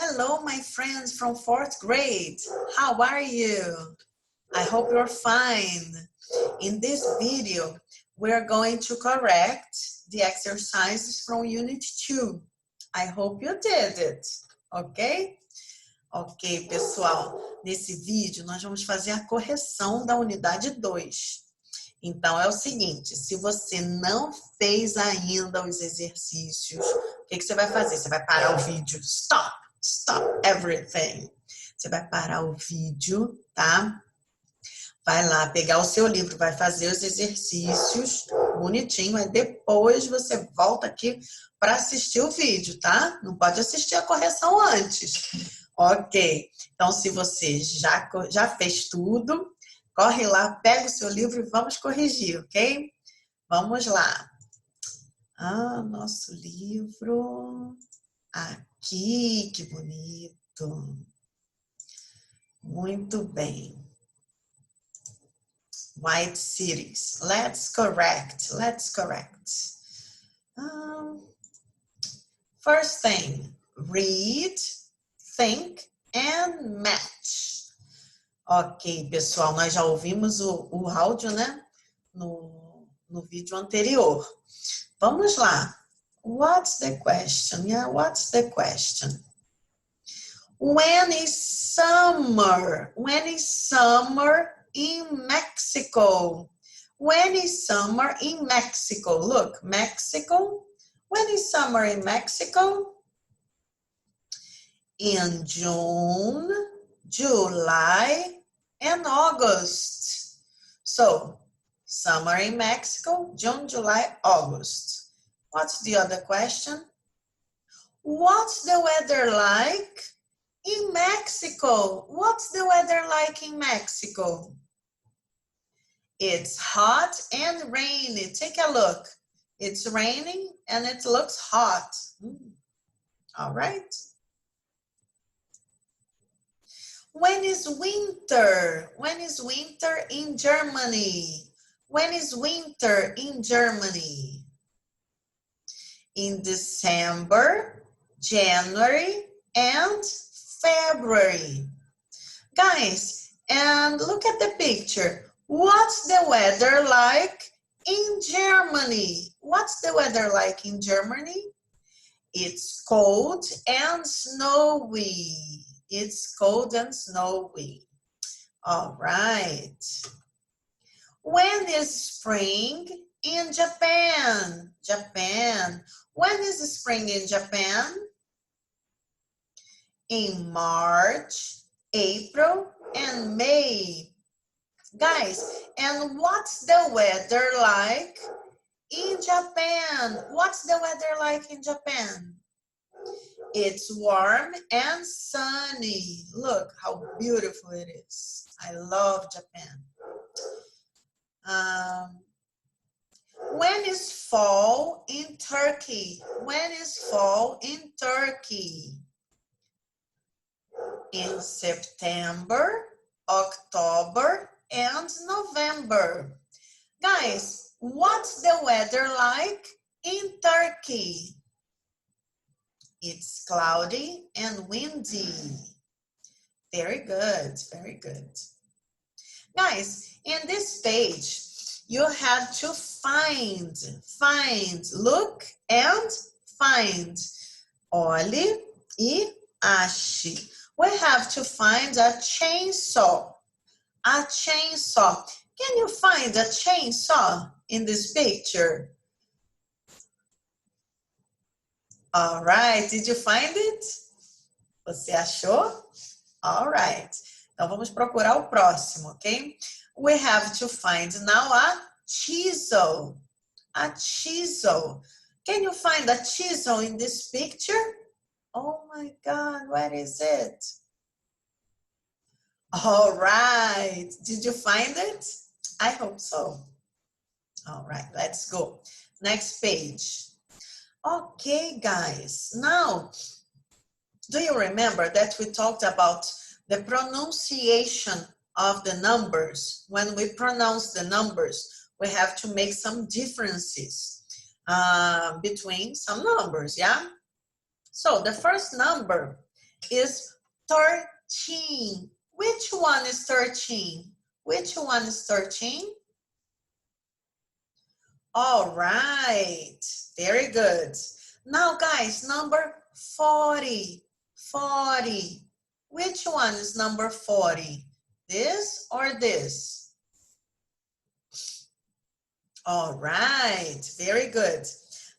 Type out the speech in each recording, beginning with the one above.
Hello, my friends from 4th grade. How are you? I hope you're fine. In this video, we're going to correct the exercises from Unit 2. I hope you did it, ok? Ok, pessoal. Nesse vídeo, nós vamos fazer a correção da unidade 2. Então, é o seguinte, se você não fez ainda os exercícios, o que você vai fazer? Você vai parar o vídeo. Stop everything. Você vai parar o vídeo, tá? Vai lá pegar o seu livro, vai fazer os exercícios bonitinho, aí depois você volta aqui para assistir o vídeo, tá? Não pode assistir a correção antes. Ok. Então, se você já fez tudo, corre lá, pega o seu livro e vamos corrigir, ok? Vamos lá. Nosso livro. Aqui, que bonito. Muito bem. White cities. Let's correct. First thing, read, think, and match. Ok, pessoal, nós já ouvimos o áudio, né? No vídeo anterior. Vamos lá. What's the question? Yeah, what's the question? When is summer? When is summer in Mexico? When is summer in Mexico? Look, Mexico. When is summer in Mexico? In June, July, and August. So, summer in Mexico, June, July, August. What's the other question? What's the weather like in Mexico? What's the weather like in Mexico? It's hot and rainy. Take a look. It's raining and it looks hot. All right. When is winter? When is winter in Germany? When is winter in Germany? In December, January, and February. Guys, and look at the picture. What's the weather like in Germany? What's the weather like in Germany? It's cold and snowy. It's cold and snowy. All right. When is spring in Japan? Japan. When is spring in Japan? In March, April, and May. Guys, and what's the weather like in Japan? What's the weather like in Japan? It's warm and sunny. Look how beautiful it is. I love Japan. When is fall in Turkey? When is fall in Turkey? In September, October, and November. Guys, what's the weather like in Turkey? It's cloudy and windy. Very good, very good. Guys, in this page, you had to find, look and find. Olhe e ache. We have to find a chainsaw. A chainsaw. Can you find a chainsaw in this picture? All right, did you find it? Você achou? All right. Então, vamos procurar o próximo, ok? We have to find now a chisel. A chisel. Can you find a chisel in this picture? Oh my God, where is it? All right. Did you find it? I hope so. All right, let's go. Next page. Okay, guys. Now, do you remember that we talked about the pronunciation of the numbers? When we pronounce the numbers, we have to make some differences between some numbers, yeah? So the first number is 13. Which one is 13? Which one is 13? All right, very good. Now, guys, number 40. 40. Which one is number 40? This or this? All right, very good.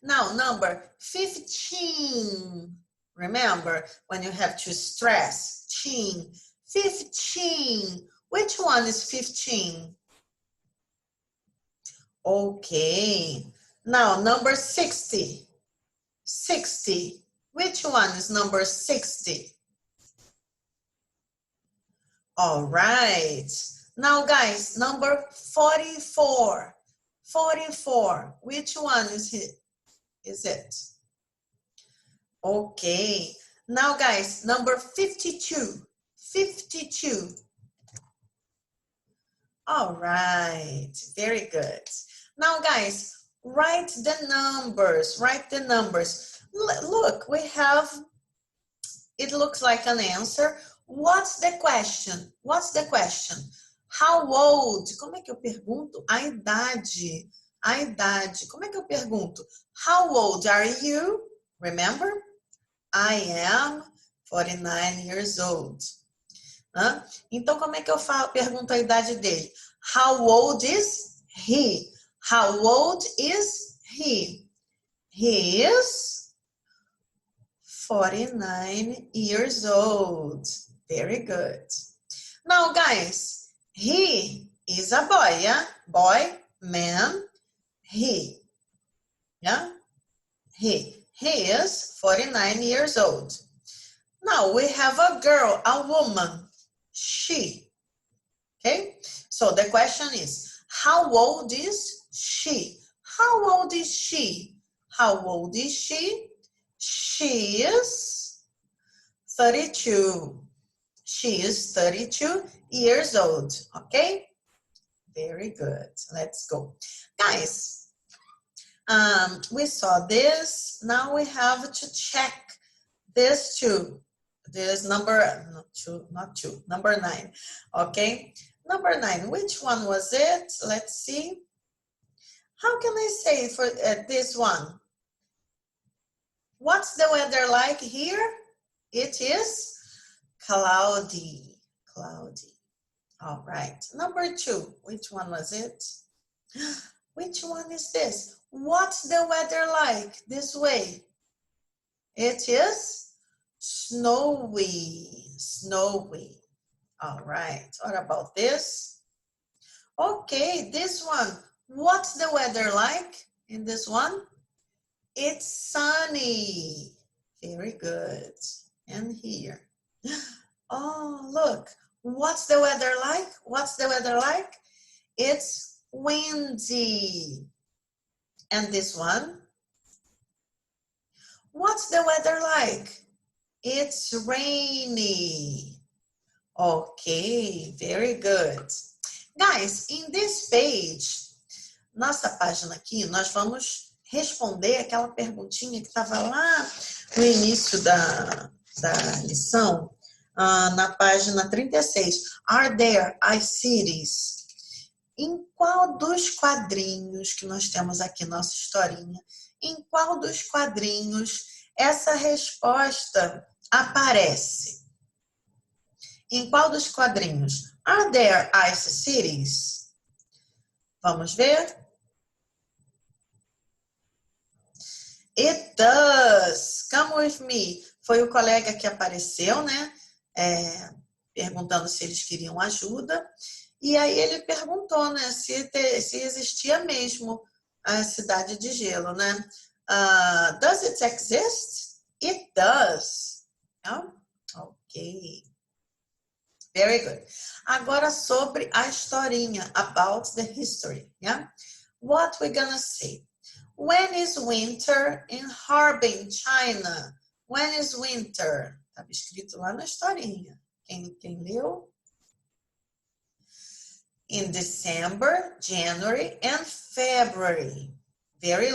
Now, number 15. Remember, when you have to stress, 15. Which one is 15? Okay. Now, number 60. 60. Which one is number 60? All right. Now, guys, number 44. 44. Which one is it? Okay. Now, guys, number 52. 52. All right. Very good. Now, guys, write the numbers. Write the numbers. Look, we have, it looks like an answer. What's the question? What's the question? How old? Como é que eu pergunto? A idade. A idade. Como é que eu pergunto? How old are you? Remember? I am 49 years old. Então, como é que eu pergunto a idade dele? How old is he? How old is he? He is 49 years old. Very good. Now, guys, he is a boy, yeah? Boy, man, he. Yeah? He is 49 years old. Now, we have a girl, a woman, she. Okay? So the question is, how old is she? How old is she? How old is she? She is 32. She is 32 years old. Okay? Very good. Let's go. Guys, we saw this. Now we have to check this too. This number, not two, number 9. Okay? Number 9, which one was it? Let's see. How can I say for this one? What's the weather like here? It is cloudy. Cloudy. All right. Number 2, which one was it? Which one is this? What's the weather like this way? It is snowy. Snowy. All right. What about this? Okay, this one. What's the weather like in this one? It's sunny. Very good. And here. Oh, look. What's the weather like? What's the weather like? It's windy. And this one? What's the weather like? It's rainy. Okay, very good. Guys, in this page, nossa página aqui, nós vamos responder aquela perguntinha que estava lá no início da lição, na página 36. Are there cities? Em qual dos quadrinhos que nós temos aqui, nossa historinha, em qual dos quadrinhos essa resposta aparece? Em qual dos quadrinhos? Are there ice cities? Vamos ver? It does. Come with me. Foi o colega que apareceu, né? Perguntando se eles queriam ajuda. E aí ele perguntou, né? Se existia mesmo a cidade de gelo, né? Does it exist? It does. Yeah? Ok. Very good. Agora sobre a historinha, about the history, yeah? What we're gonna say? When is winter in Harbin, China? When is winter? Estava escrito lá na historinha. Quem leu? In December, January, and February. Very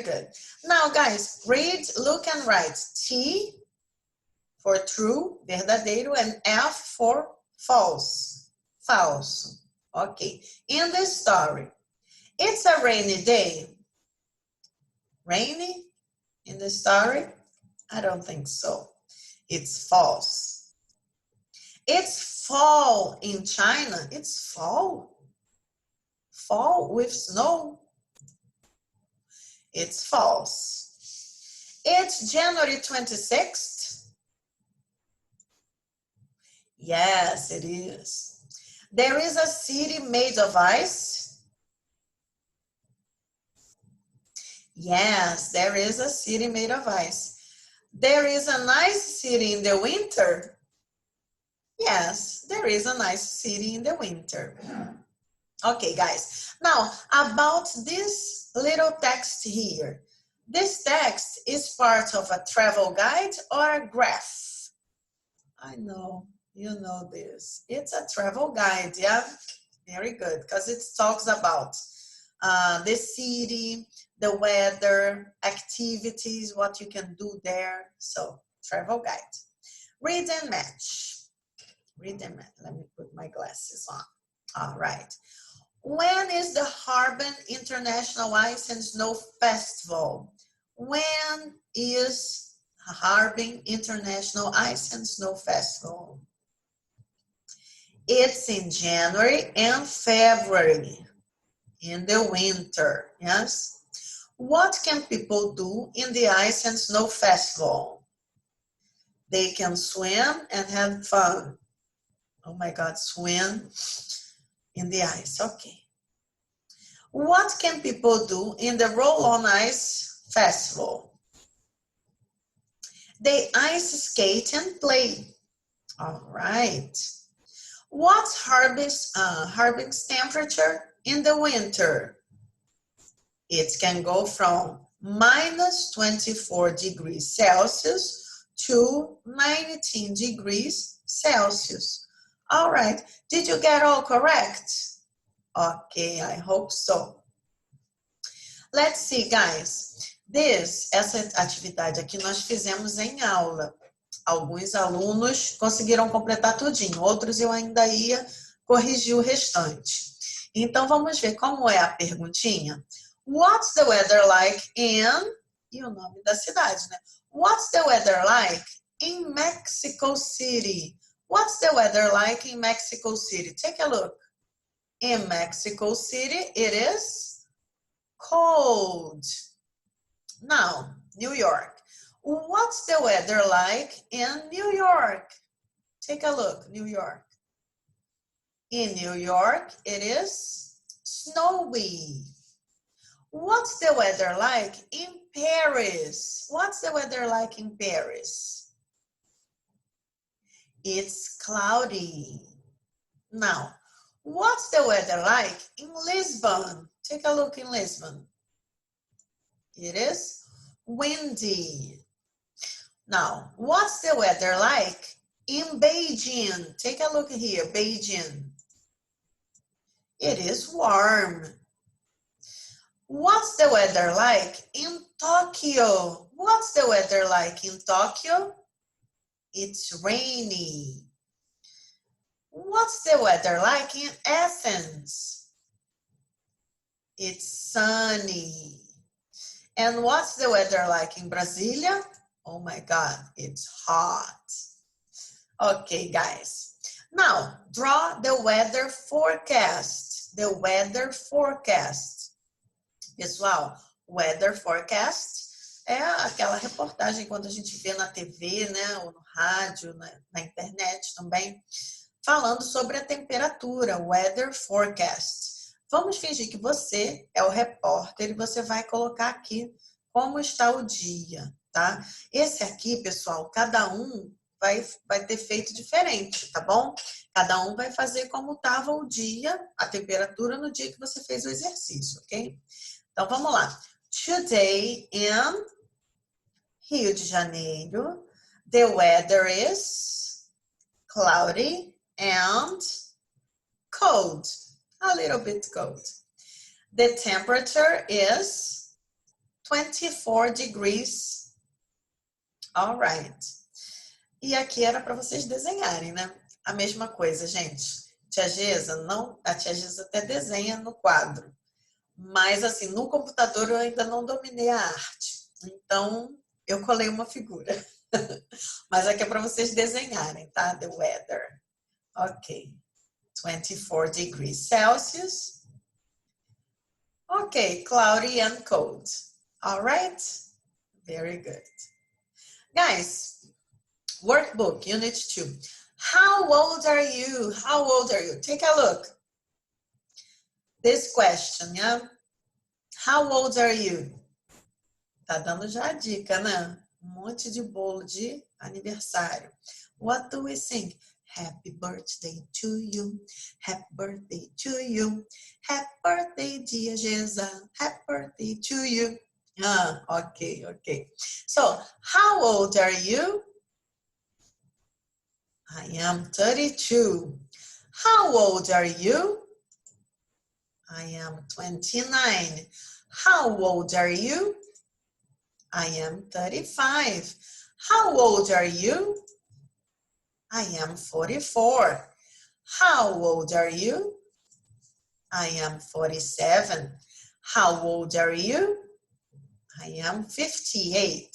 good. Now, guys, read, look, and write. T for true, verdadeiro, and F for false, falso. Okay, in the story, it's a rainy day. Rainy in the story? I don't think so. It's false. It's fall in China. It's fall. Fall with snow. It's false. It's January 26th. Yes, it is. There is a city made of ice. Yes, there is a city made of ice. There is a nice city in the winter. Yes, there is a nice city in the winter. Okay, guys. Now, about this little text here. This text is part of a travel guide or a graph. I know, you know this. It's a travel guide, yeah? Very good, because it talks about the city, the weather, activities, what you can do there. So, travel guide. Read and match. Read and match. Let me put my glasses on. All right. When is the Harbin International Ice and Snow Festival? When is Harbin International Ice and Snow Festival? It's in January and February, in the winter, yes? What can people do in the Ice and Snow Festival? They can swim and have fun. Oh my God, swim in the ice, okay. What can people do in the Roll on Ice Festival? They ice skate and play. All right. What's Harbin's temperature in the winter? It can go from minus 24 degrees Celsius to 19 degrees Celsius. All right. Did you get all correct? Ok, I hope so. Let's see, guys. Essa atividade aqui nós fizemos em aula. Alguns alunos conseguiram completar tudinho, outros eu ainda ia corrigir o restante. Então, vamos ver como é a perguntinha. What's the weather like in... E o nome da cidade, né? What's the weather like in Mexico City? What's the weather like in Mexico City? Take a look. In Mexico City, it is cold. Now, New York. What's the weather like in New York? Take a look, New York. In New York, it is snowy. What's the weather like in Paris? What's the weather like in Paris? It's cloudy. Now, what's the weather like in Lisbon? Take a look in Lisbon. It is windy. Now, what's the weather like in Beijing? Take a look here, Beijing. It is warm. What's the weather like in Tokyo? What's the weather like in Tokyo? It's rainy. What's the weather like in Athens? It's sunny. And what's the weather like in Brasilia? Oh my God, it's hot. Okay, guys. Now, draw the weather forecast. The weather forecast. Pessoal, weather forecast é aquela reportagem quando a gente vê na TV, né, ou no rádio, na internet também, falando sobre a temperatura, weather forecast. Vamos fingir que você é o repórter e você vai colocar aqui como está o dia, tá? Esse aqui, pessoal, cada um vai ter feito diferente, tá bom? Cada um vai fazer como estava o dia, a temperatura no dia que você fez o exercício, ok? Então, vamos lá. Today in Rio de Janeiro, the weather is cloudy and cold, a little bit cold. The temperature is 24 degrees. All right. E aqui era para vocês desenharem, né? A mesma coisa, gente. Tia Gesa, não, a tia Gesa até desenha no quadro. Mas, assim, no computador eu ainda não dominei a arte. Então, eu colei uma figura. Mas aqui é para vocês desenharem, tá? The weather. Ok. 24 degrees Celsius. Ok, cloudy and cold. All right? Very good. Guys, workbook, unit 2. How old are you? How old are you? Take a look. This question, yeah? How old are you? Tá dando já a dica, né? Um monte de bolo de aniversário. What do we sing? Happy birthday to you. Happy birthday to you. Happy birthday, dear Gesa. Happy birthday to you. Ah, okay, okay. So, how old are you? I am 32. How old are you? I am 29. How old are you? I am 35. How old are you? I am 44. How old are you? I am 47. How old are you? I am 58.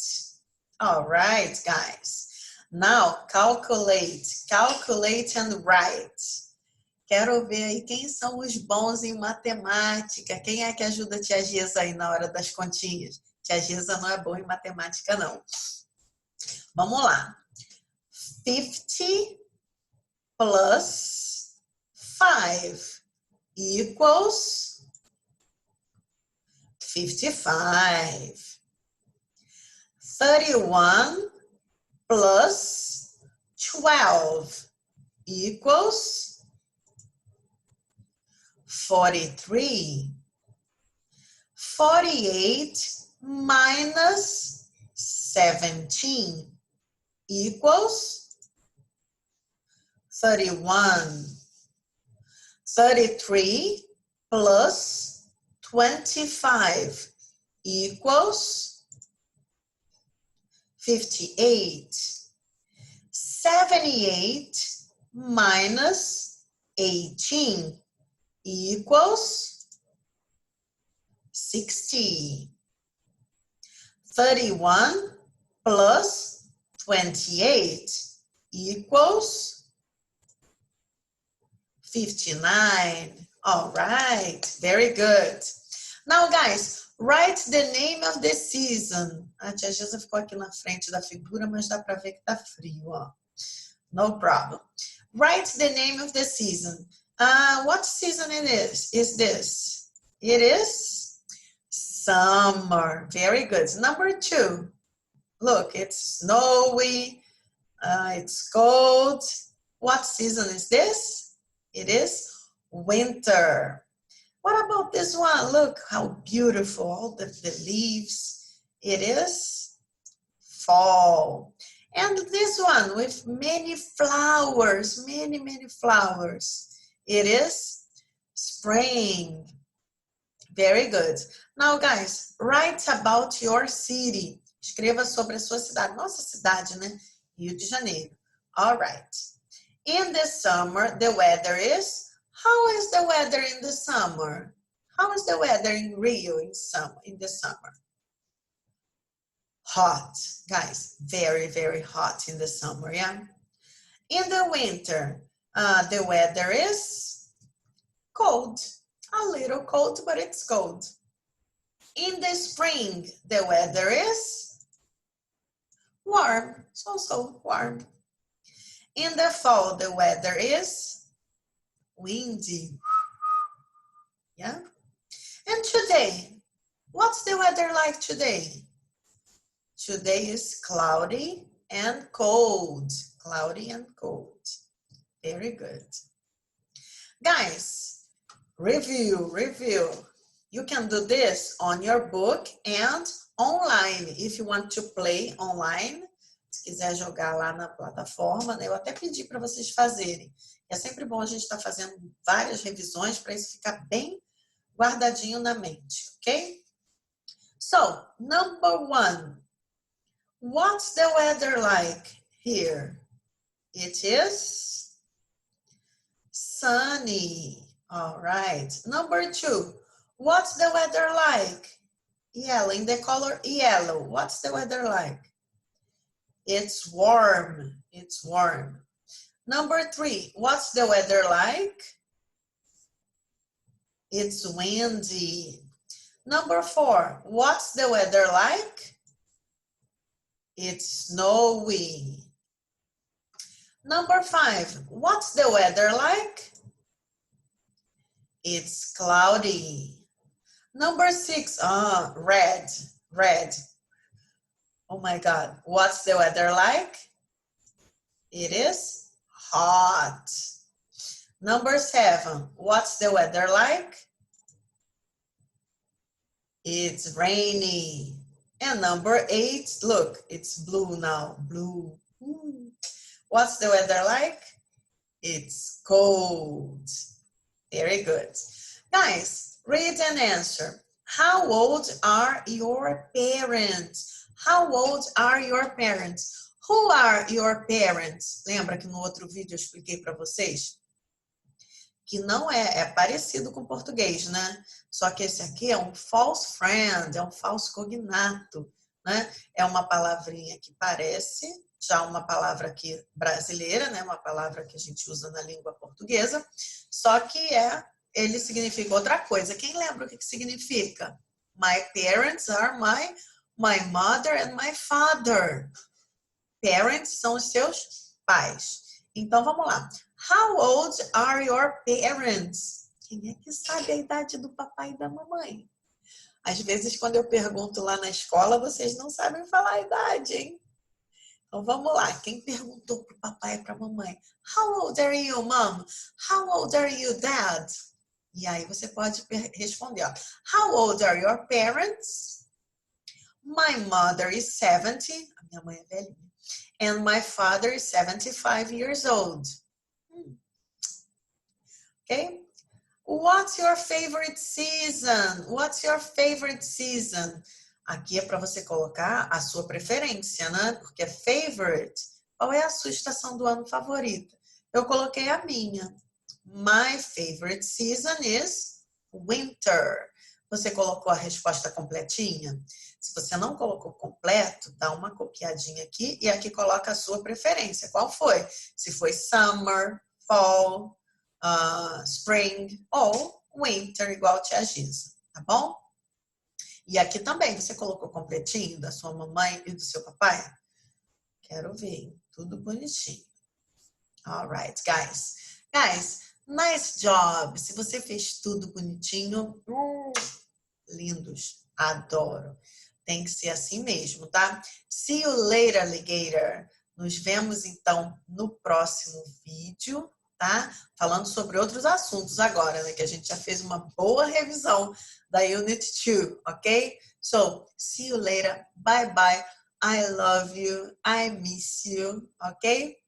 All right, guys. Now, calculate and write. Quero ver aí quem são os bons em matemática. Quem é que ajuda a tia Gesa aí na hora das continhas? Tia Gesa não é boa em matemática, não. Vamos lá. 50 plus 5 equals 55. 31 plus 12 equals 43. 48 minus 17 equals 31. 33 plus 25 equals 58. 78 minus 18 equals 60. 31 plus 28 equals 59. All right, very good. Now, guys, write the name of the season. A tia Gesa ficou aqui na frente da figura, mas dá para ver que tá frio, ó. No problem. Write the name of the season. What season it is this? It is summer. Very good. Number 2. Look, it's snowy. It's cold. What season is this? It is winter. What about this one? Look how beautiful, all the leaves. It is fall. And this one with many flowers, many flowers. It is spring. Very good. Now, guys, write about your city. Escreva sobre a sua cidade. Nossa cidade, né? Rio de Janeiro. All right. In the summer, the weather is... How is the weather in the summer? How is the weather in Rio in the summer? Hot, guys. Very hot in the summer, yeah? In the winter, the weather is cold. A little cold, but it's cold. In the spring, the weather is warm. So warm. In the fall, the weather is windy. Yeah? And today, what's the weather like today? Today is cloudy and cold. Cloudy and cold. Very good. Guys, review. You can do this on your book and online. If you want to play online, se quiser jogar lá na plataforma, né? Eu até pedi para vocês fazerem. É sempre bom a gente estar fazendo várias revisões para isso ficar bem guardadinho na mente, ok? So, number 1. What's the weather like here? It is sunny. All right. Number 2. What's the weather like? Yellow, in the color yellow. What's the weather like? It's warm. It's warm. Number 3. What's the weather like? It's windy. Number 4. What's the weather like? It's snowy. Number 5. What's the weather like? It's cloudy. Number 6. Red. Red. Oh my God. What's the weather like? It is hot. Number 7. What's the weather like? It's rainy. And number 8. Look, it's blue now. Blue. What's the weather like? It's cold. Very good. Guys, read and answer. How old are your parents? How old are your parents? Who are your parents? Lembra que no outro vídeo eu expliquei para vocês? Que não é parecido com português, né? Só que esse aqui é um false friend, é um falso cognato, né? É uma palavrinha que parece já uma palavra aqui brasileira, né? Uma palavra que a gente usa na língua portuguesa, só que ele significa outra coisa. Quem lembra o que significa? My parents are my mother and my father. Parents são os seus pais. Então, vamos lá. How old are your parents? Quem é que sabe a idade do papai e da mamãe? Às vezes, quando eu pergunto lá na escola, vocês não sabem falar a idade, hein? Então, vamos lá. Quem perguntou para o papai e para a mamãe? How old are you, mom? How old are you, dad? E aí você pode responder, ó. How old are your parents? My mother is 70. A minha mãe é velhinha. And my father is 75 years old. Okay? What's your favorite season? What's your favorite season? Aqui é para você colocar a sua preferência, né? Porque é favorite. Qual é a sua estação do ano favorita? Eu coloquei a minha. My favorite season is winter. Você colocou a resposta completinha? Se você não colocou completo, dá uma copiadinha aqui e aqui coloca a sua preferência. Qual foi? Se foi summer, fall, spring ou winter, igual a tia Giza, tá bom? E aqui também, você colocou completinho da sua mamãe e do seu papai? Quero ver, tudo bonitinho. Alright, guys. Guys, nice job. Se você fez tudo bonitinho, lindos, adoro. Tem que ser assim mesmo, tá? See you later, alligator. Nos vemos, então, no próximo vídeo, tá? Falando sobre outros assuntos agora, né? Que a gente já fez uma boa revisão da Unit 2, ok? So, see you later. Bye, bye. I love you. I miss you, ok?